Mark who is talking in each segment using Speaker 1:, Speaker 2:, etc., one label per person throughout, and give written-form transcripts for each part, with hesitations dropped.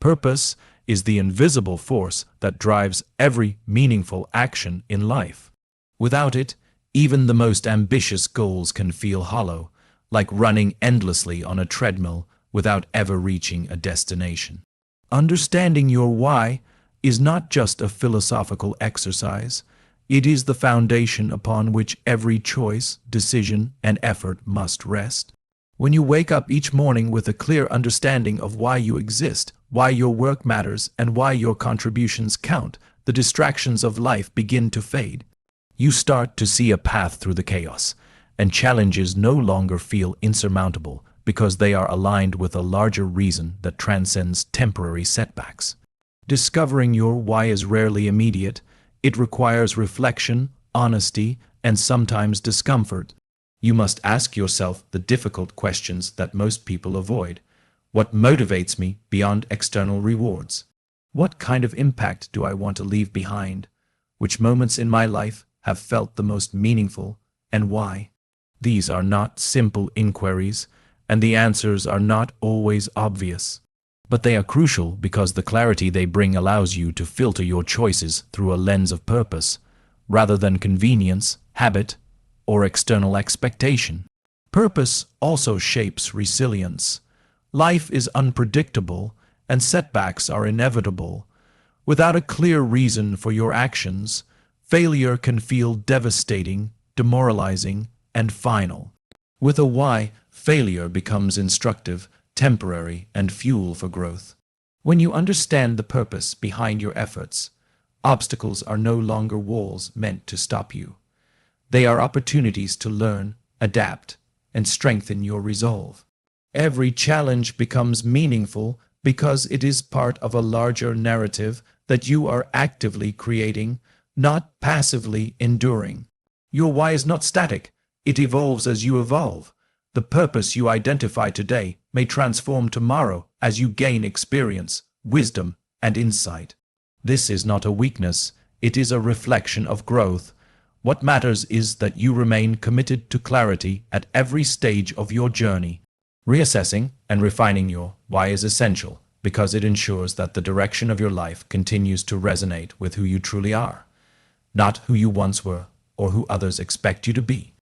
Speaker 1: Purpose is the invisible force that drives every meaningful action in life. Without it, even the most ambitious goals can feel hollow, like running endlessly on a treadmill without ever reaching a destination. Understanding your why is not just a philosophical exercise. It is the foundation upon which every choice, decision, and effort must rest. When you wake up each morning with a clear understanding of why you exist, why your work matters, and why your contributions count, the distractions of life begin to fade. You start to see a path through the chaos, and challenges no longer feel insurmountable because they are aligned with a larger reason that transcends temporary setbacks. Discovering your why is rarely immediate. It requires reflection, honesty, and sometimes discomfort. You must ask yourself the difficult questions that most people avoid. What motivates me beyond external rewards? What kind of impact do I want to leave behind? Which moments in my life have felt the most meaningful, and why? These are not simple inquiries, and the answers are not always obvious. But they are crucial because the clarity they bring allows you to filter your choices through a lens of purpose, rather than convenience, habit, or external expectation. Purpose also shapes resilience. Life is unpredictable, and setbacks are inevitable. Without a clear reason for your actions, failure can feel devastating, demoralizing, and final. With a why, failure becomes instructive, temporary, and fuel for growth. When you understand the purpose behind your efforts, obstacles are no longer walls meant to stop you. They are opportunities to learn, adapt, and strengthen your resolve. Every challenge becomes meaningful because it is part of a larger narrative that you are actively creating, not passively enduring. Your why is not static. It evolves as you evolve. The purpose you identify today may transform tomorrow as you gain experience, wisdom, and insight. This is not a weakness. It is a reflection of growth. What matters is that you remain committed to clarity at every stage of your journey. Reassessing and refining your why is essential because it ensures that the direction of your life continues to resonate with who you truly are, not who you once were or who others expect you to be.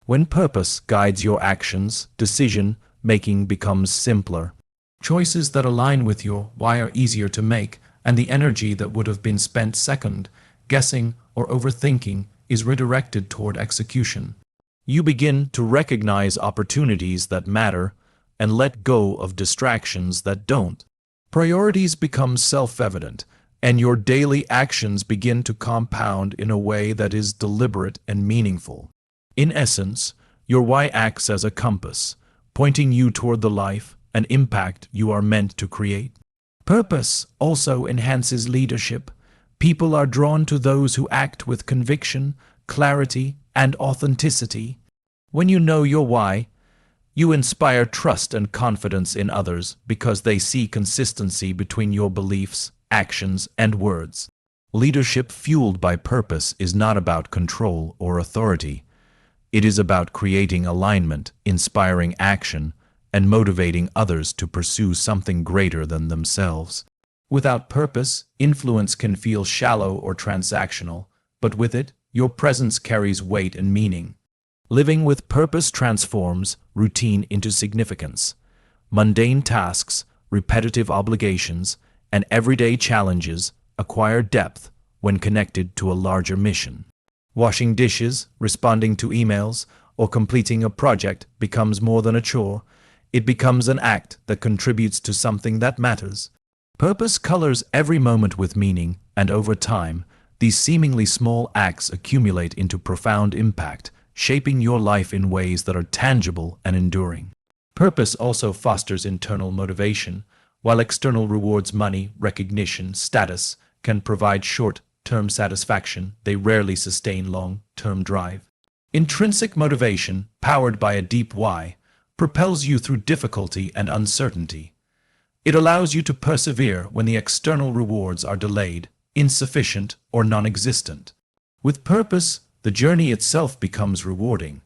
Speaker 1: When purpose guides your actions, decision-making becomes simpler. Choices that align with your why are easier to make, and the energy that would have been spent second, guessing or overthinking is redirected toward execution. You begin to recognize opportunities that matter and let go of distractions that don't. Priorities become self-evident, and your daily actions begin to compound in a way that is deliberate and meaningful. In essence, your why acts as a compass, pointing you toward the life and impact you are meant to create. Purpose also enhances leadership. People are drawn to those who act with conviction, clarity, and authenticity. When you know your why, you inspire trust and confidence in others because they see consistency between your beliefs, actions, and words. Leadership fueled by purpose is not about control or authority. It is about creating alignment, inspiring action, and motivating others to pursue something greater than themselves. Without purpose, influence can feel shallow or transactional, but with it, your presence carries weight and meaning. Living with purpose transforms routine into significance. Mundane tasks, repetitive obligations, and everyday challenges acquire depth when connected to a larger mission. Washing dishes, responding to emails, or completing a project becomes more than a chore. It becomes an act that contributes to something that matters. Purpose colors every moment with meaning, and over time, these seemingly small acts accumulate into profound impact, shaping your life in ways that are tangible and enduring. Purpose also fosters internal motivation. While external rewards, money, recognition, status, can provide short-term satisfaction, they rarely sustain long-term drive. Intrinsic motivation, powered by a deep why, propels you through difficulty and uncertainty. It allows you to persevere when the external rewards are delayed, insufficient, or non-existent. With purpose, the journey itself becomes rewarding,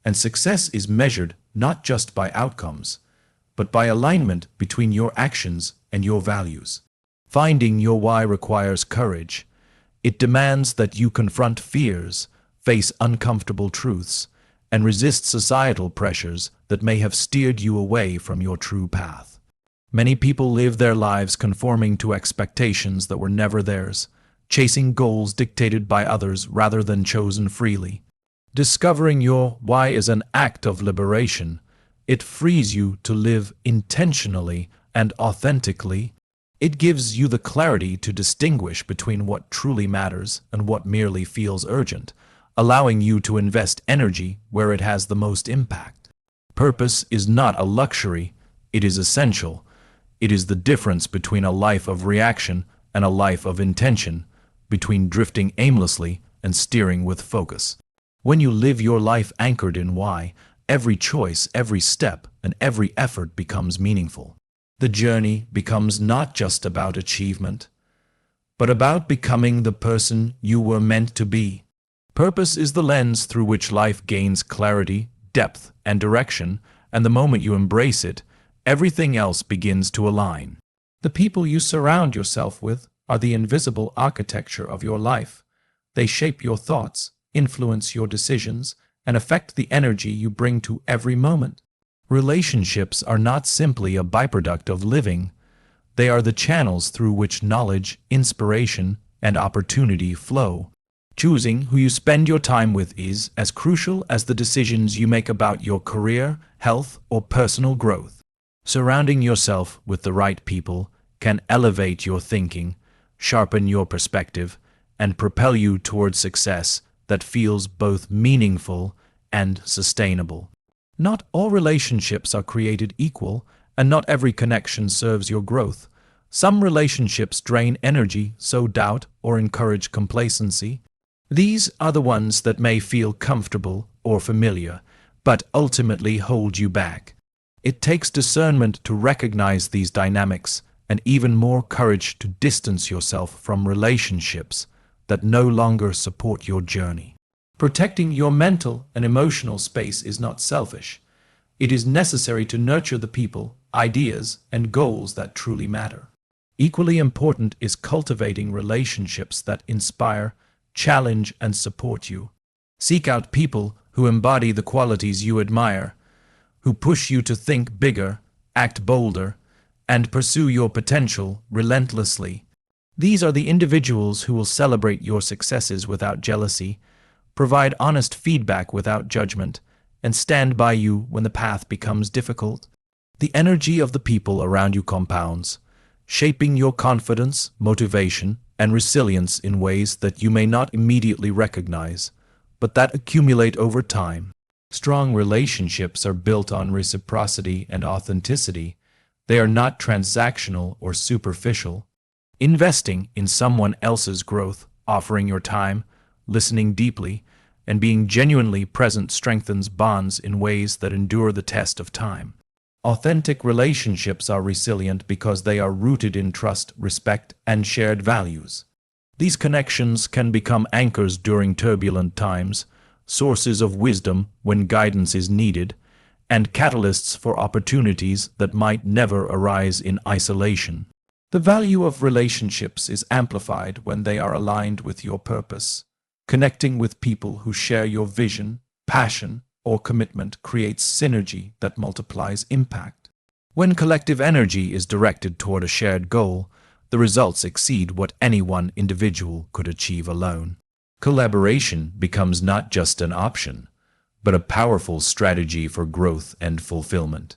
Speaker 1: and success is measured not just by outcomes, but by alignment between your actions and your values. Finding your why requires courage. It demands that you confront fears, face uncomfortable truths, and resist societal pressures that may have steered you away from your true path. Many people live their lives conforming to expectations that were never theirs, chasing goals dictated by others rather than chosen freely. Discovering your why is an act of liberation. It frees you to live intentionally and authentically. It gives you the clarity to distinguish between what truly matters and what merely feels urgent, allowing you to invest energy where it has the most impact. Purpose is not a luxury, it is essential. It is the difference between a life of reaction and a life of intention, between drifting aimlessly and steering with focus. When you live your life anchored in why, every choice, every step, and every effort becomes meaningful. The journey becomes not just about achievement, but about becoming the person you were meant to be. Purpose is the lens through which life gains clarity, depth, and direction, and the moment you embrace it, everything else begins to align. The people you surround yourself with are the invisible architecture of your life. They shape your thoughts, influence your decisions, and affect the energy you bring to every moment. Relationships are not simply a byproduct of living. They are the channels through which knowledge, inspiration, and opportunity flow. Choosing who you spend your time with is as crucial as the decisions you make about your career, health, or personal growth. Surrounding yourself with the right people can elevate your thinking, sharpen your perspective, and propel you towards success that feels both meaningful and sustainable. Not all relationships are created equal, and not every connection serves your growth. Some relationships drain energy, sow doubt, or encourage complacency. These are the ones that may feel comfortable or familiar, but ultimately hold you back. It takes discernment to recognize these dynamics, and even more courage to distance yourself from relationships that no longer support your journey. Protecting your mental and emotional space is not selfish. It is necessary to nurture the people, ideas, and goals that truly matter. Equally important is cultivating relationships that inspire, challenge, and support you. Seek out people who embody the qualities you admire, who push you to think bigger, act bolder, and pursue your potential relentlessly. These are the individuals who will celebrate your successes without jealousy, provide honest feedback without judgment, and stand by you when the path becomes difficult. The energy of the people around you compounds, shaping your confidence, motivation, and resilience in ways that you may not immediately recognize, but that accumulate over time. Strong relationships are built on reciprocity and authenticity. They are not transactional or superficial. Investing in someone else's growth, offering your time, listening deeply, and being genuinely present strengthens bonds in ways that endure the test of time. Authentic relationships are resilient because they are rooted in trust, respect, and shared values. These connections can become anchors during turbulent times, sources of wisdom when guidance is needed, and catalysts for opportunities that might never arise in isolation. The value of relationships is amplified when they are aligned with your purpose. Connecting with people who share your vision, passion, or commitment creates synergy that multiplies impact. When collective energy is directed toward a shared goal, the results exceed what any one individual could achieve alone. Collaboration becomes not just an option, but a powerful strategy for growth and fulfillment.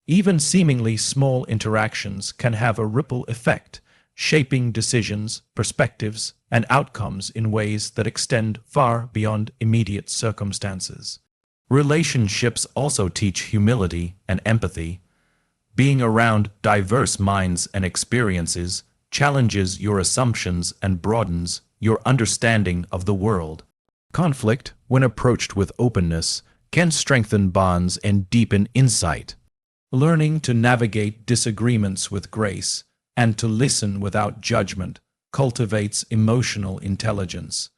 Speaker 1: Even seemingly small interactions can have a ripple effect, shaping decisions, perspectives, and outcomes in ways that extend far beyond immediate circumstances. Relationships also teach humility and empathy. Being around diverse minds and experiences challenges your assumptions and broadens your understanding of the world. Conflict, when approached with openness, can strengthen bonds and deepen insight. Learning to navigate disagreements with grace and to listen without judgment cultivates emotional intelligence,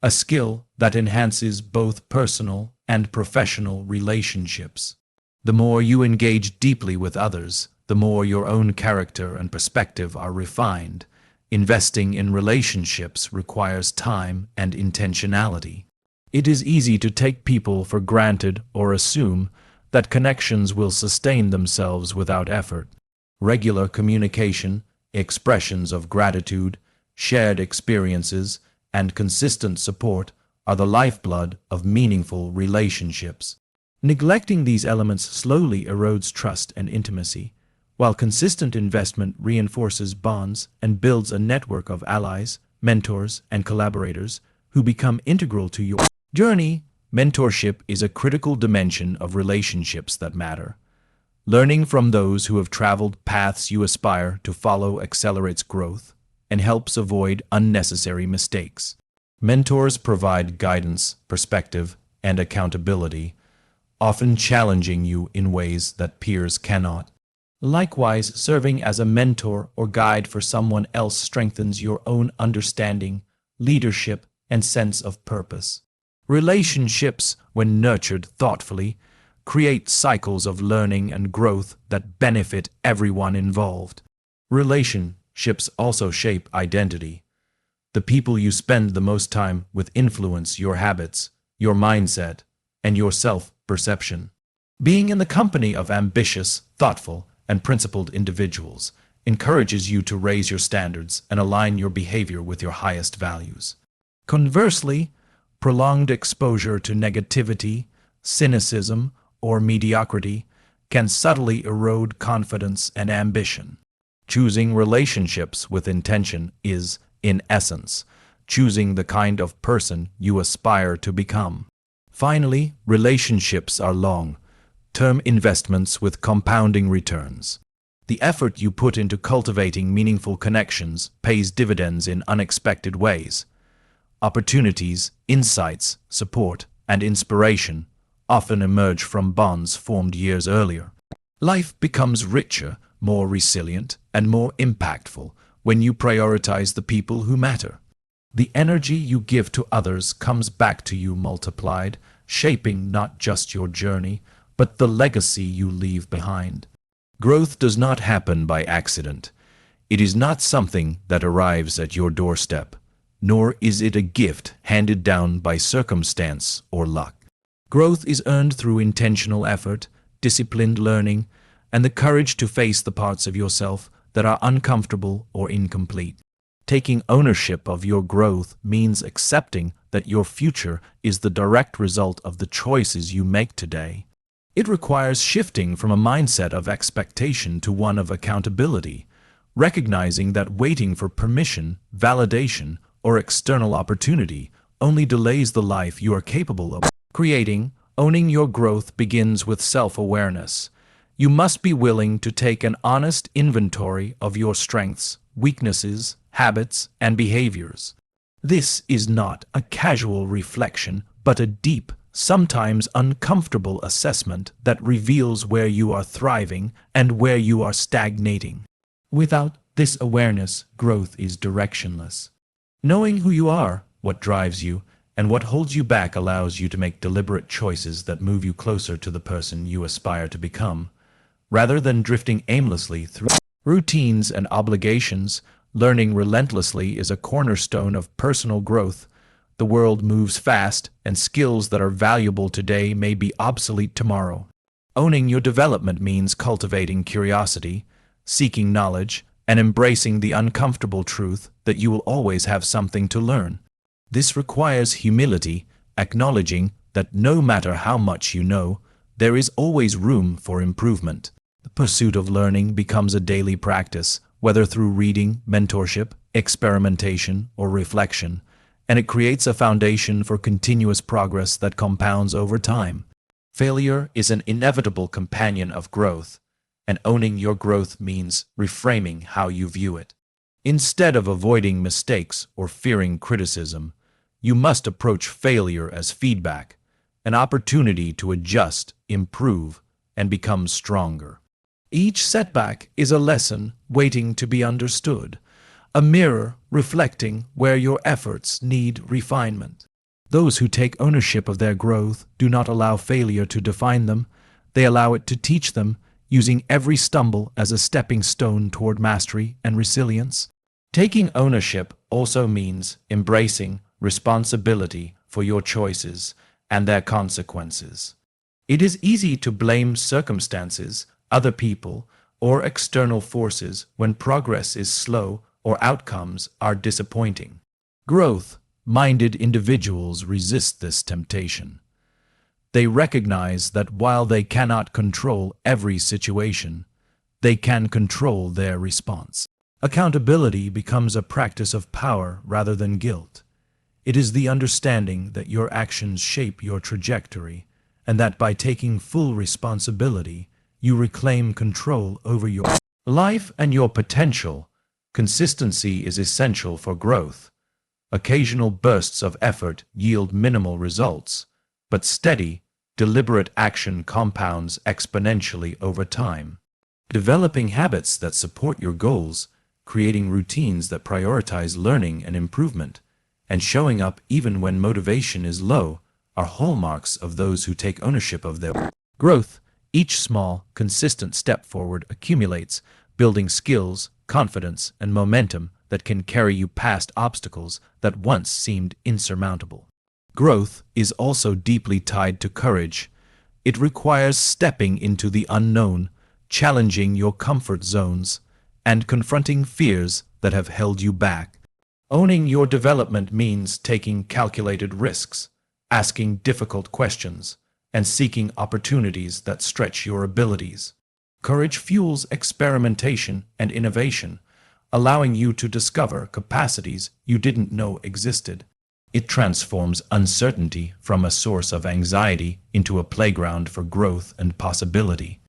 Speaker 1: a skill that enhances both personal and professional relationships. The more you engage deeply with others, the more your own character and perspective are refined. Investing in relationships requires time and intentionality. It is easy to take people for granted or assume that connections will sustain themselves without effort. Regular communication, expressions of gratitude, shared experiences, and consistent support are the lifeblood of meaningful relationships. Neglecting these elements slowly erodes trust and intimacy, while consistent investment reinforces bonds and builds a network of allies, mentors, and collaborators who become integral to your journey. Mentorship is a critical dimension of relationships that matter. Learning from those who have traveled paths you aspire to follow accelerates growth and helps avoid unnecessary mistakes. Mentors provide guidance, perspective, and accountability, often challenging you in ways that peers cannot. Likewise, serving as a mentor or guide for someone else strengthens your own understanding, leadership, and sense of purpose. Relationships, when nurtured thoughtfully, create cycles of learning and growth that benefit everyone involved. Relationships also shape identity. The people you spend the most time with influence your habits, your mindset, and your self-perception. Being in the company of ambitious, thoughtful, and principled individuals encourages you to raise your standards and align your behavior with your highest values. Conversely, prolonged exposure to negativity, cynicism, or mediocrity can subtly erode confidence and ambition. Choosing relationships with intention is, in essence, choosing the kind of person you aspire to become. Finally, relationships are long-term investments with compounding returns. The effort you put into cultivating meaningful connections pays dividends in unexpected ways. Opportunities, insights, support, and inspiration often emerge from bonds formed years earlier. Life becomes richer, more resilient, and more impactful when you prioritize the people who matter. The energy you give to others comes back to you multiplied, shaping not just your journey, but the legacy you leave behind. Growth does not happen by accident. It is not something that arrives at your doorstep, nor is it a gift handed down by circumstance or luck. Growth is earned through intentional effort, disciplined learning, and the courage to face the parts of yourself that are uncomfortable or incomplete. Taking ownership of your growth means accepting that your future is the direct result of the choices you make today. It requires shifting from a mindset of expectation to one of accountability, recognizing that waiting for permission, validation, or external opportunity only delays the life you are capable of creating. Owning your growth begins with self-awareness. You must be willing to take an honest inventory of your strengths, weaknesses, habits, and behaviors. This is not a casual reflection, but a deep, sometimes uncomfortable assessment that reveals where you are thriving and where you are stagnating. Without this awareness, growth is directionless. Knowing who you are, what drives you, and what holds you back allows you to make deliberate choices that move you closer to the person you aspire to become. Rather than drifting aimlessly through routines and obligations, learning relentlessly is a cornerstone of personal growth. The world moves fast, and skills that are valuable today may be obsolete tomorrow. Owning your development means cultivating curiosity, seeking knowledge, and embracing the uncomfortable truth that you will always have something to learn. This requires humility, acknowledging that no matter how much you know, there is always room for improvement. The pursuit of learning becomes a daily practice, whether through reading, mentorship, experimentation, or reflection, and it creates a foundation for continuous progress that compounds over time. Failure is an inevitable companion of growth, and owning your growth means reframing how you view it. Instead of avoiding mistakes or fearing criticism, you must approach failure as feedback, an opportunity to adjust, improve, and become stronger. Each setback is a lesson waiting to be understood, a mirror reflecting where your efforts need refinement. Those who take ownership of their growth do not allow failure to define them, they allow it to teach them, using every stumble as a stepping stone toward mastery and resilience. Taking ownership also means embracing responsibility for your choices and their consequences. It is easy to blame circumstances, other people, or external forces when progress is slow or outcomes are disappointing. Growth-minded individuals resist this temptation. They recognize that while they cannot control every situation, they can control their response. Accountability becomes a practice of power rather than guilt. It is the understanding that your actions shape your trajectory, and that by taking full responsibility, you reclaim control over your life and your potential. Consistency is essential for growth. Occasional bursts of effort yield minimal results, but steady, deliberate action compounds exponentially over time. Developing habits that support your goals, creating routines that prioritize learning and improvement, and showing up even when motivation is low are hallmarks of those who take ownership of their growth. Each small, consistent step forward accumulates, building skills, confidence, and momentum that can carry you past obstacles that once seemed insurmountable. Growth is also deeply tied to courage. It requires stepping into the unknown, challenging your comfort zones, and confronting fears that have held you back. Owning your development means taking calculated risks, asking difficult questions, and seeking opportunities that stretch your abilities. Courage fuels experimentation and innovation, allowing you to discover capacities you didn't know existed. It transforms uncertainty from a source of anxiety into a playground for growth and possibility.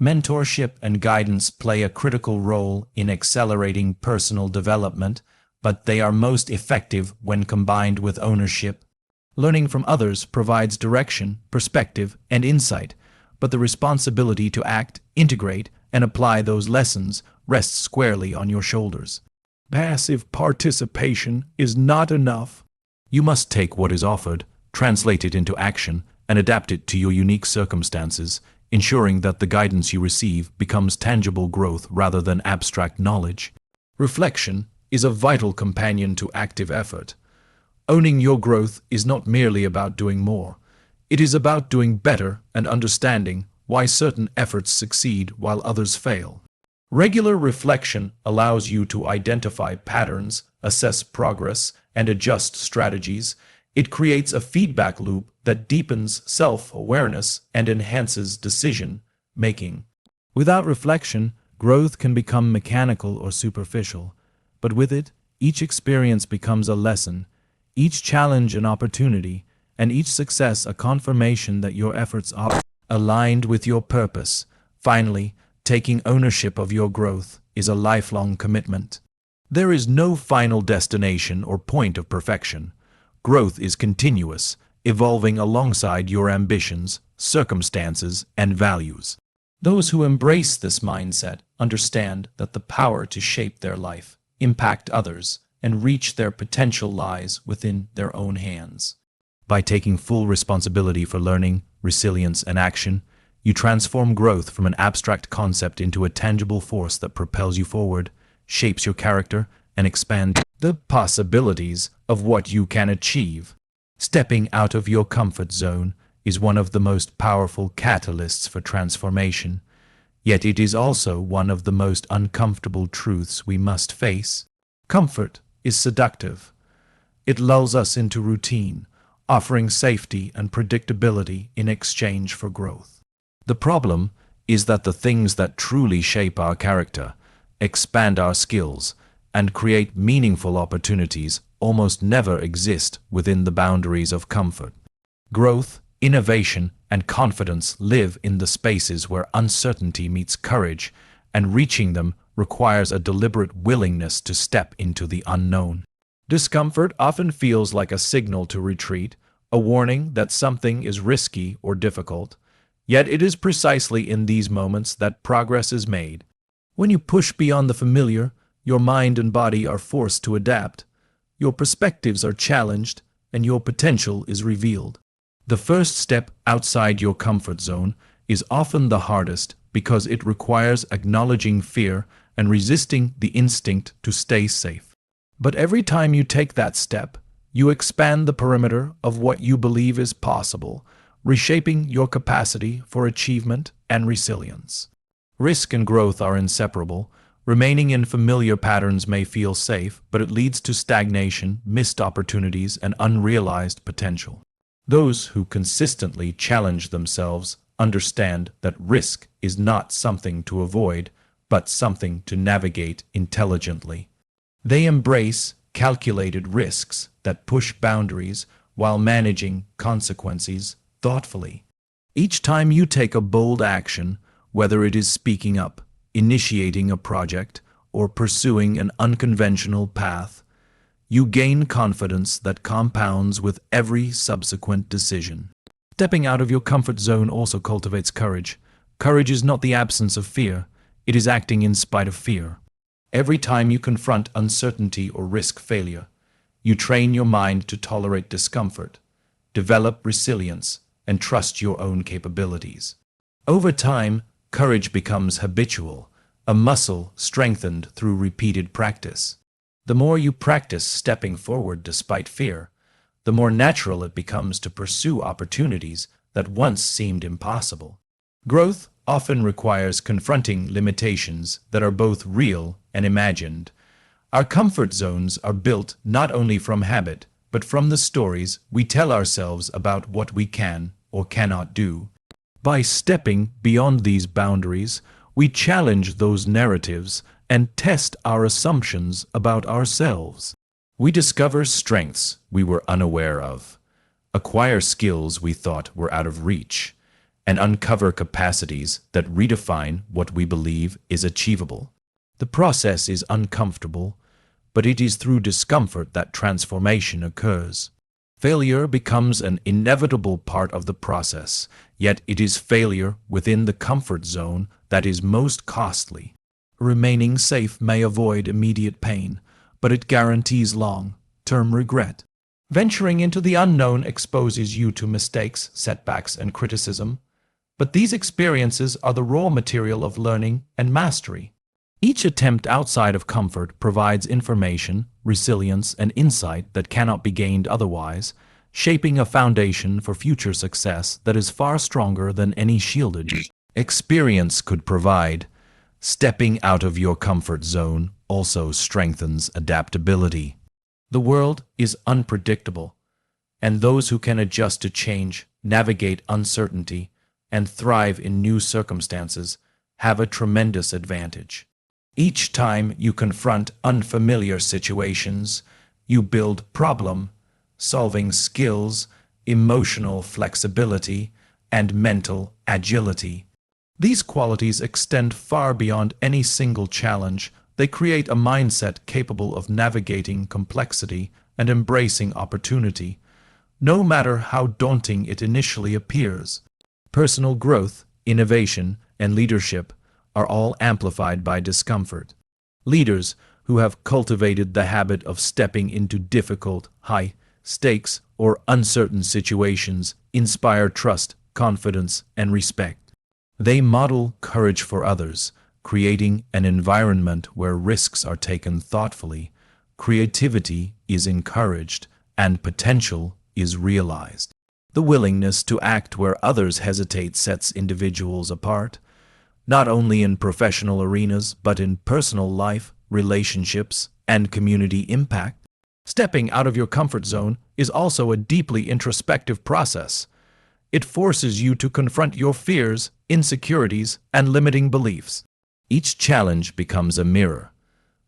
Speaker 1: Mentorship and guidance play a critical role in accelerating personal development, but they are most effective when combined with ownership. Learning from others provides direction, perspective, and insight, but the responsibility to act, integrate, and apply those lessons rests squarely on your shoulders. Passive participation is not enough. You must take what is offered, translate it into action, and adapt it to your unique circumstances, ensuring that the guidance you receive becomes tangible growth rather than abstract knowledge. Reflection is a vital companion to active effort. Owning your growth is not merely about doing more. It is about doing better and understanding why certain efforts succeed while others fail. Regular reflection allows you to identify patterns, assess progress, and adjust strategies. It creates a feedback loop that deepens self-awareness and enhances decision-making. Without reflection, growth can become mechanical or superficial, but with it, each experience becomes a lesson, each challenge an opportunity, and each success a confirmation that your efforts are aligned with your purpose. Finally, taking ownership of your growth is a lifelong commitment. There is no final destination or point of perfection. Growth is continuous, evolving alongside your ambitions, circumstances, and values. Those who embrace this mindset understand that the power to shape their life, impact others, and reach their potential lies within their own hands. By taking full responsibility for learning, resilience, and action, you transform growth from an abstract concept into a tangible force that propels you forward, shapes your character, and expands the possibilities of what you can achieve. Stepping out of your comfort zone is one of the most powerful catalysts for transformation, yet it is also one of the most uncomfortable truths we must face. Comfort is seductive. It lulls us into routine, offering safety and predictability in exchange for growth. The problem is that the things that truly shape our character, expand our skills, and create meaningful opportunities almost never exist within the boundaries of comfort. Growth, innovation, and confidence live in the spaces where uncertainty meets courage, and reaching them requires a deliberate willingness to step into the unknown. Discomfort often feels like a signal to retreat, a warning that something is risky or difficult. Yet it is precisely in these moments that progress is made. When you push beyond the familiar, your mind and body are forced to adapt. Your perspectives are challenged, and your potential is revealed. The first step outside your comfort zone is often the hardest because it requires acknowledging fear and resisting the instinct to stay safe. But every time you take that step, you expand the perimeter of what you believe is possible, reshaping your capacity for achievement and resilience. Risk and growth are inseparable. Remaining in familiar patterns may feel safe, but it leads to stagnation, missed opportunities, and unrealized potential. Those who consistently challenge themselves understand that risk is not something to avoid, but something to navigate intelligently. They embrace calculated risks that push boundaries while managing consequences thoughtfully. Each time you take a bold action, whether it is speaking up, initiating a project, or pursuing an unconventional path, you gain confidence that compounds with every subsequent decision. Stepping out of your comfort zone also cultivates courage. Courage is not the absence of fear, it is acting in spite of fear. Every time you confront uncertainty or risk failure, you train your mind to tolerate discomfort, develop resilience, and trust your own capabilities. Over time, courage becomes habitual, a muscle strengthened through repeated practice. The more you practice stepping forward despite fear, the more natural it becomes to pursue opportunities that once seemed impossible. Growth often requires confronting limitations that are both real and imagined. Our comfort zones are built not only from habit, but from the stories we tell ourselves about what we can or cannot do. By stepping beyond these boundaries, we challenge those narratives and test our assumptions about ourselves. We discover strengths we were unaware of, acquire skills we thought were out of reach, and uncover capacities that redefine what we believe is achievable. The process is uncomfortable, but it is through discomfort that transformation occurs. Failure becomes an inevitable part of the process, yet it is failure within the comfort zone that is most costly. Remaining safe may avoid immediate pain, but it guarantees long-term regret. Venturing into the unknown exposes you to mistakes, setbacks, and criticism, but these experiences are the raw material of learning and mastery. Each attempt outside of comfort provides information, resilience, and insight that cannot be gained otherwise, shaping a foundation for future success that is far stronger than any shielded experience could provide. Stepping out of your comfort zone also strengthens adaptability. The world is unpredictable, and those who can adjust to change, navigate uncertainty, and thrive in new circumstances have a tremendous advantage. Each time you confront unfamiliar situations, you build problem-solving skills, emotional flexibility, and mental agility. These qualities extend far beyond any single challenge. They create a mindset capable of navigating complexity and embracing opportunity, no matter how daunting it initially appears. Personal growth, innovation, and leadership are all amplified by discomfort. Leaders who have cultivated the habit of stepping into difficult, high-stakes, or uncertain situations inspire trust, confidence, and respect. They model courage for others, creating an environment where risks are taken thoughtfully, creativity is encouraged, and potential is realized. The willingness to act where others hesitate sets individuals apart, not only in professional arenas but in personal life, relationships, and community impact. Stepping out of your comfort zone is also a deeply introspective process. It forces you to confront your fears, insecurities, and limiting beliefs. Each challenge becomes a mirror,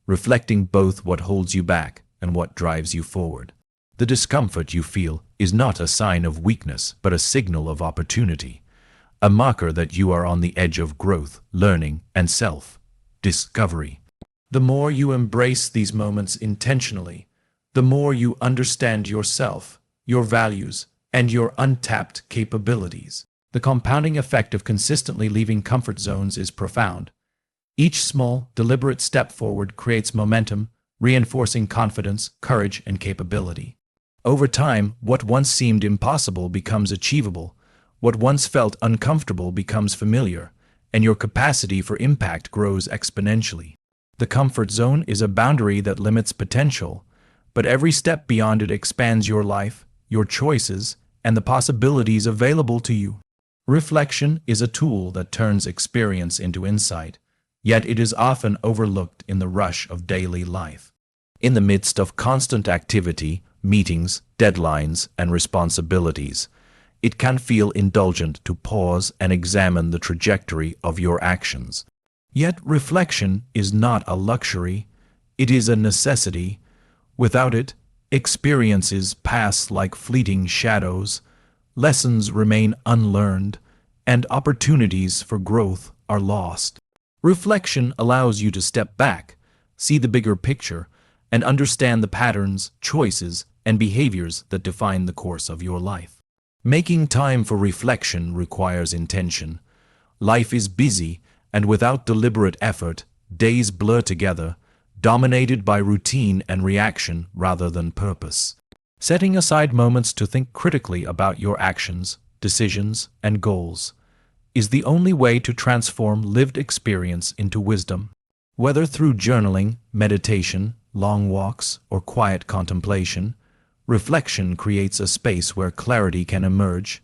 Speaker 1: reflecting both what holds you back and what drives you forward. The discomfort you feel is not a sign of weakness but a signal of opportunity, a marker that you are on the edge of growth, learning, and self-discovery. The more you embrace these moments intentionally, the more you understand yourself, your values, and your untapped capabilities. The compounding effect of consistently leaving comfort zones is profound. Each small, deliberate step forward creates momentum, reinforcing confidence, courage, and capability. Over time, what once seemed impossible becomes achievable. What once felt uncomfortable becomes familiar, and your capacity for impact grows exponentially. The comfort zone is a boundary that limits potential, but every step beyond it expands your life, your choices, and the possibilities available to you. Reflection is a tool that turns experience into insight, yet it is often overlooked in the rush of daily life. In the midst of constant activity, meetings, deadlines, and responsibilities, it can feel indulgent to pause and examine the trajectory of your actions. Yet reflection is not a luxury, it is a necessity. Without it, experiences pass like fleeting shadows, lessons remain unlearned, and opportunities for growth are lost. Reflection allows you to step back, see the bigger picture, and understand the patterns, choices, and behaviors that define the course of your life. Making time for reflection requires intention. Life is busy, and without deliberate effort, days blur together, dominated by routine and reaction rather than purpose. Setting aside moments to think critically about your actions, decisions, and goals is the only way to transform lived experience into wisdom. Whether through journaling, meditation, long walks, or quiet contemplation, reflection creates a space where clarity can emerge,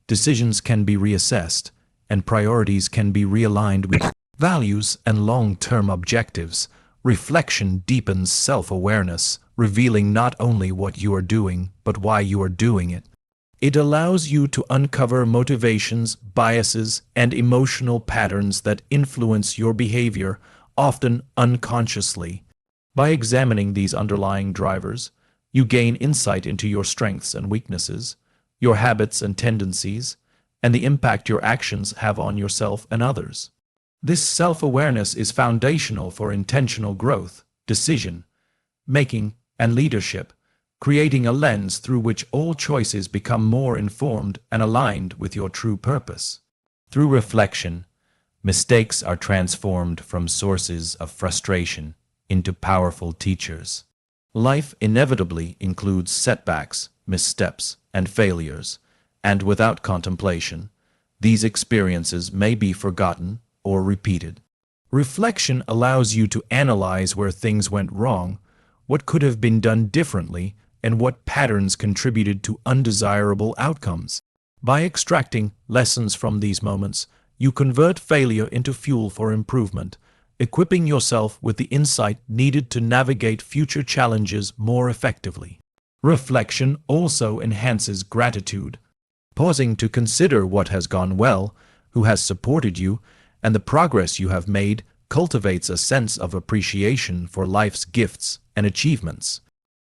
Speaker 1: decisions can be reassessed, and priorities can be realigned with values and long-term objectives. Reflection deepens self-awareness, revealing not only what you are doing, but why you are doing it. It allows you to uncover motivations, biases, and emotional patterns that influence your behavior, often unconsciously. By examining these underlying drivers, you gain insight into your strengths and weaknesses, your habits and tendencies, and the impact your actions have on yourself and others. This self-awareness is foundational for intentional growth, decision-making, and leadership, creating a lens through which all choices become more informed and aligned with your true purpose. Through reflection, mistakes are transformed from sources of frustration into powerful teachers. Life inevitably includes setbacks, missteps, and failures, and without contemplation, these experiences may be forgotten or repeated. Reflection allows you to analyze where things went wrong, what could have been done differently, and what patterns contributed to undesirable outcomes. By extracting lessons from these moments, you convert failure into fuel for improvement, equipping yourself with the insight needed to navigate future challenges more effectively. Reflection also enhances gratitude. Pausing to consider what has gone well, who has supported you, and the progress you have made cultivates a sense of appreciation for life's gifts and achievements.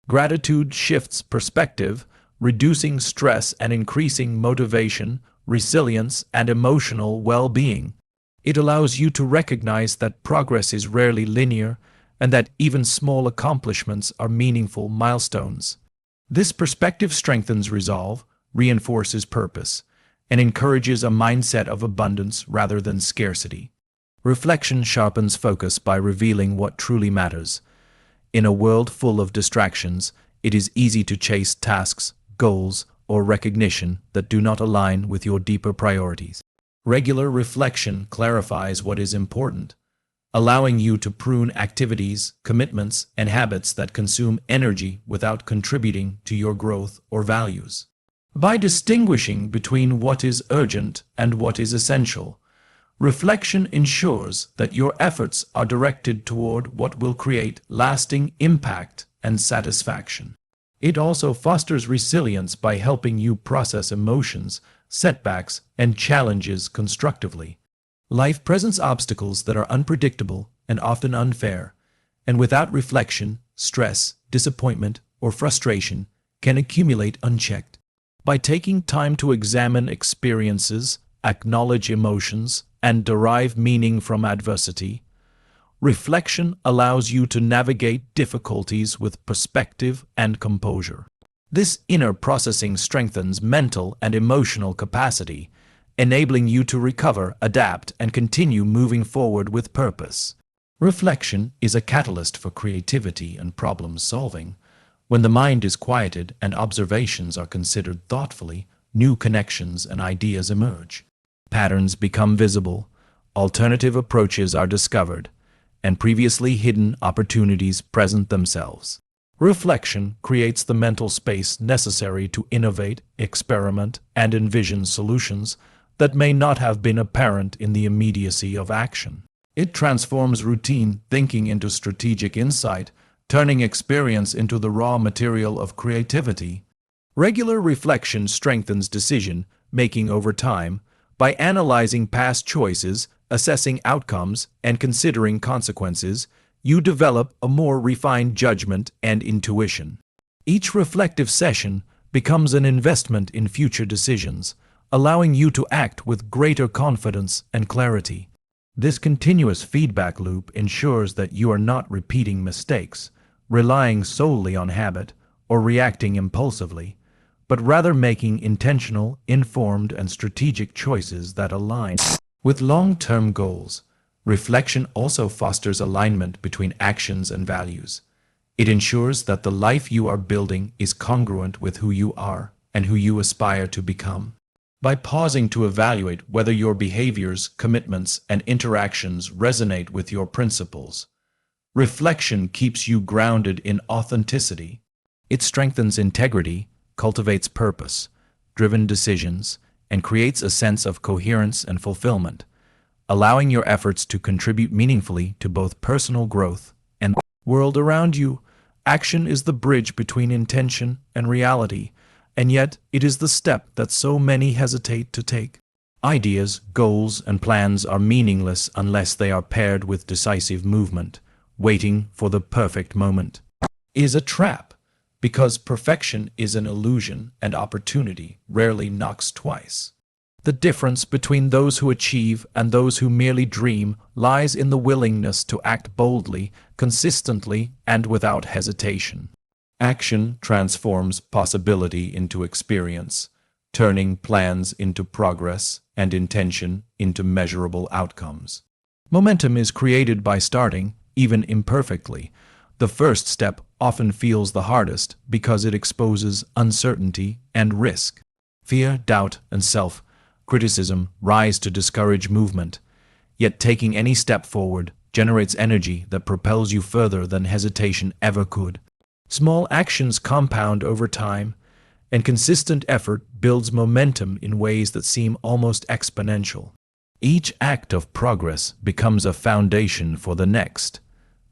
Speaker 1: Gratitude shifts perspective, reducing stress and increasing motivation, resilience, and emotional well-being. It allows you to recognize that progress is rarely linear and that even small accomplishments are meaningful milestones. This perspective strengthens resolve, reinforces purpose, and encourages a mindset of abundance rather than scarcity. Reflection sharpens focus by revealing what truly matters. In a world full of distractions, it is easy to chase tasks, goals, or recognition that do not align with your deeper priorities. Regular reflection clarifies what is important, allowing you to prune activities, commitments, and habits that consume energy without contributing to your growth or values. By distinguishing between what is urgent and what is essential, reflection ensures that your efforts are directed toward what will create lasting impact and satisfaction. It also fosters resilience by helping you process emotions, setbacks, and challenges constructively. Life presents obstacles that are unpredictable and often unfair, and without reflection, stress, disappointment, or frustration can accumulate unchecked. By taking time to examine experiences, acknowledge emotions, and derive meaning from adversity, reflection allows you to navigate difficulties with perspective and composure. This inner processing strengthens mental and emotional capacity, enabling you to recover, adapt, and continue moving forward with purpose. Reflection is a catalyst for creativity and problem-solving. When the mind is quieted and observations are considered thoughtfully, new connections and ideas emerge. Patterns become visible, alternative approaches are discovered, and previously hidden opportunities present themselves. Reflection creates the mental space necessary to innovate, experiment, and envision solutions that may not have been apparent in the immediacy of action. It transforms routine thinking into strategic insight, turning experience into the raw material of creativity. Regular reflection strengthens decision-making over time by analyzing past choices, assessing outcomes, and considering consequences. You develop a more refined judgment and intuition. Each reflective session becomes an investment in future decisions, allowing you to act with greater confidence and clarity. This continuous feedback loop ensures that you are not repeating mistakes, relying solely on habit, or reacting impulsively, but rather making intentional, informed, and strategic choices that align with long-term goals. Reflection also fosters alignment between actions and values. It ensures that the life you are building is congruent with who you are and who you aspire to become. By pausing to evaluate whether your behaviors, commitments, and interactions resonate with your principles, reflection keeps you grounded in authenticity. It strengthens integrity, cultivates purpose-driven decisions, and creates a sense of coherence and fulfillment, allowing your efforts to contribute meaningfully to both personal growth and the world around you. Action is the bridge between intention and reality, and yet it is the step that so many hesitate to take. Ideas, goals, and plans are meaningless unless they are paired with decisive movement. Waiting for the perfect moment is a trap, because perfection is an illusion and opportunity rarely knocks twice. The difference between those who achieve and those who merely dream lies in the willingness to act boldly, consistently, and without hesitation. Action transforms possibility into experience, turning plans into progress and intention into measurable outcomes. Momentum is created by starting, even imperfectly. The first step often feels the hardest because it exposes uncertainty and risk. Fear, doubt, and self-criticism rise to discourage movement, yet taking any step forward generates energy that propels you further than hesitation ever could. Small actions compound over time, and consistent effort builds momentum in ways that seem almost exponential. Each act of progress becomes a foundation for the next,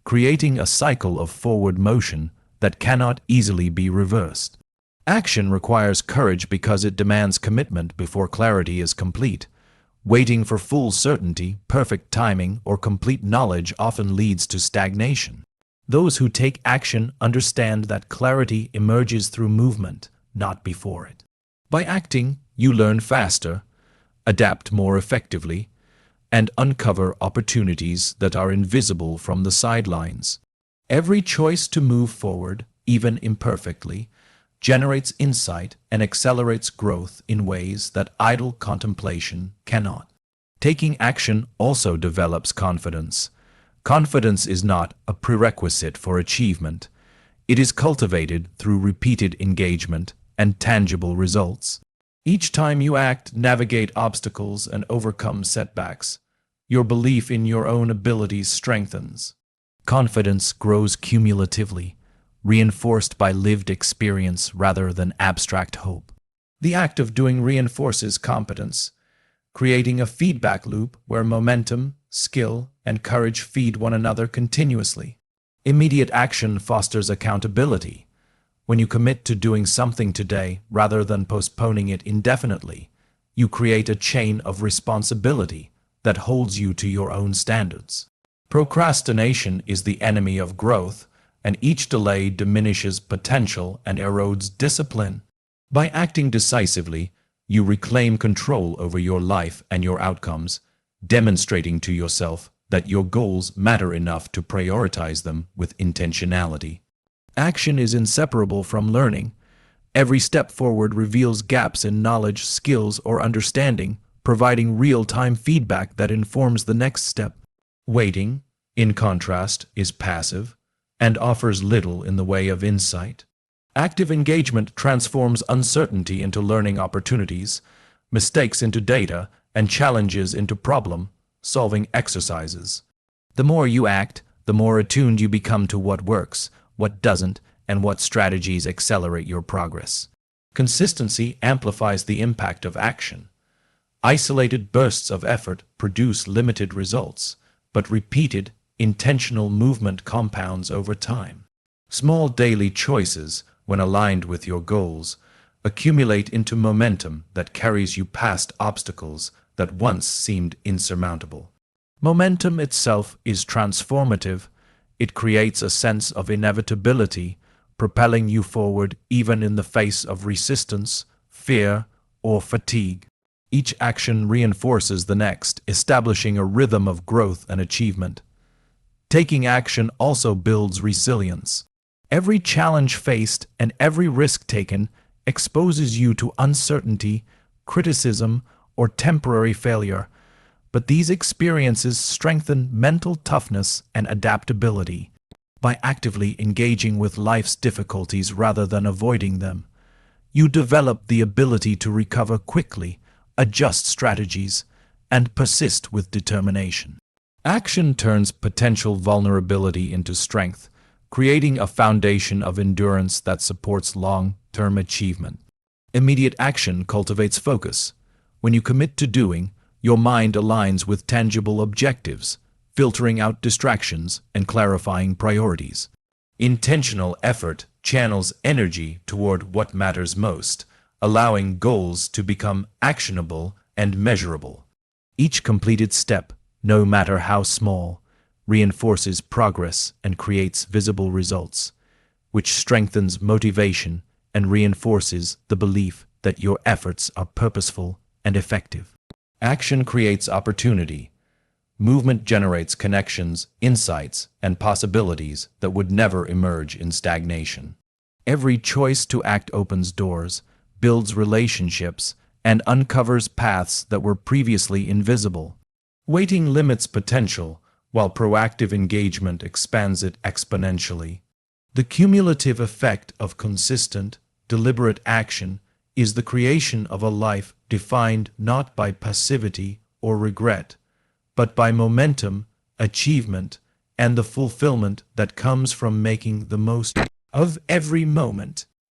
Speaker 1: creating a cycle of forward motion that cannot easily be reversed. Action requires courage because it demands commitment before clarity is complete. Waiting for full certainty, perfect timing, or complete knowledge often leads to stagnation. Those who take action understand that clarity emerges through movement, not before it. By acting, you learn faster, adapt more effectively, and uncover opportunities that are invisible from the sidelines. Every choice to move forward, even imperfectly, generates insight and accelerates growth in ways that idle contemplation cannot. Taking action also develops confidence. Confidence is not a prerequisite for achievement. It is cultivated through repeated engagement and tangible results. Each time you act, navigate obstacles, and overcome setbacks, your belief in your own abilities strengthens. Confidence grows cumulatively, reinforced by lived experience rather than abstract hope. The act of doing reinforces competence, creating a feedback loop where momentum, skill, and courage feed one another continuously. Immediate action fosters accountability. When you commit to doing something today rather than postponing it indefinitely, you create a chain of responsibility that holds you to your own standards. Procrastination is the enemy of growth, and each delay diminishes potential and erodes discipline. By acting decisively, you reclaim control over your life and your outcomes, demonstrating to yourself that your goals matter enough to prioritize them with intentionality. Action is inseparable from learning. Every step forward reveals gaps in knowledge, skills, or understanding, providing real-time feedback that informs the next step. Waiting, in contrast, is passive and offers little in the way of insight. Active engagement transforms uncertainty into learning opportunities, mistakes into data, and challenges into problem problem-solving exercises. The more you act, the more attuned you become to what works, what doesn't, and what strategies accelerate your progress. Consistency amplifies the impact of action. Isolated bursts of effort produce limited results, but repeated, intentional movement compounds over time. Small daily choices, when aligned with your goals, accumulate into momentum that carries you past obstacles that once seemed insurmountable. Momentum itself is transformative. It creates a sense of inevitability, propelling you forward even in the face of resistance, fear, or fatigue. Each action reinforces the next, establishing a rhythm of growth and achievement. Taking action also builds resilience. Every challenge faced and every risk taken exposes you to uncertainty, criticism, or temporary failure, but these experiences strengthen mental toughness and adaptability. By actively engaging with life's difficulties rather than avoiding them, you develop the ability to recover quickly, adjust strategies, and persist with determination. Action turns potential vulnerability into strength, creating a foundation of endurance that supports long-term achievement. Immediate action cultivates focus. When you commit to doing, your mind aligns with tangible objectives, filtering out distractions and clarifying priorities. Intentional effort channels energy toward what matters most, allowing goals to become actionable and measurable. Each completed step, no matter how small, reinforces progress and creates visible results, which strengthens motivation and reinforces the belief that your efforts are purposeful and effective. Action creates opportunity. Movement generates connections, insights, and possibilities that would never emerge in stagnation. Every choice to act opens doors, builds relationships, and uncovers paths that were previously invisible. Waiting limits potential, while proactive engagement expands it exponentially. The cumulative effect of consistent, deliberate action is the creation of a life defined not by passivity or regret, but by momentum, achievement, and the fulfillment that comes from making the most of every moment.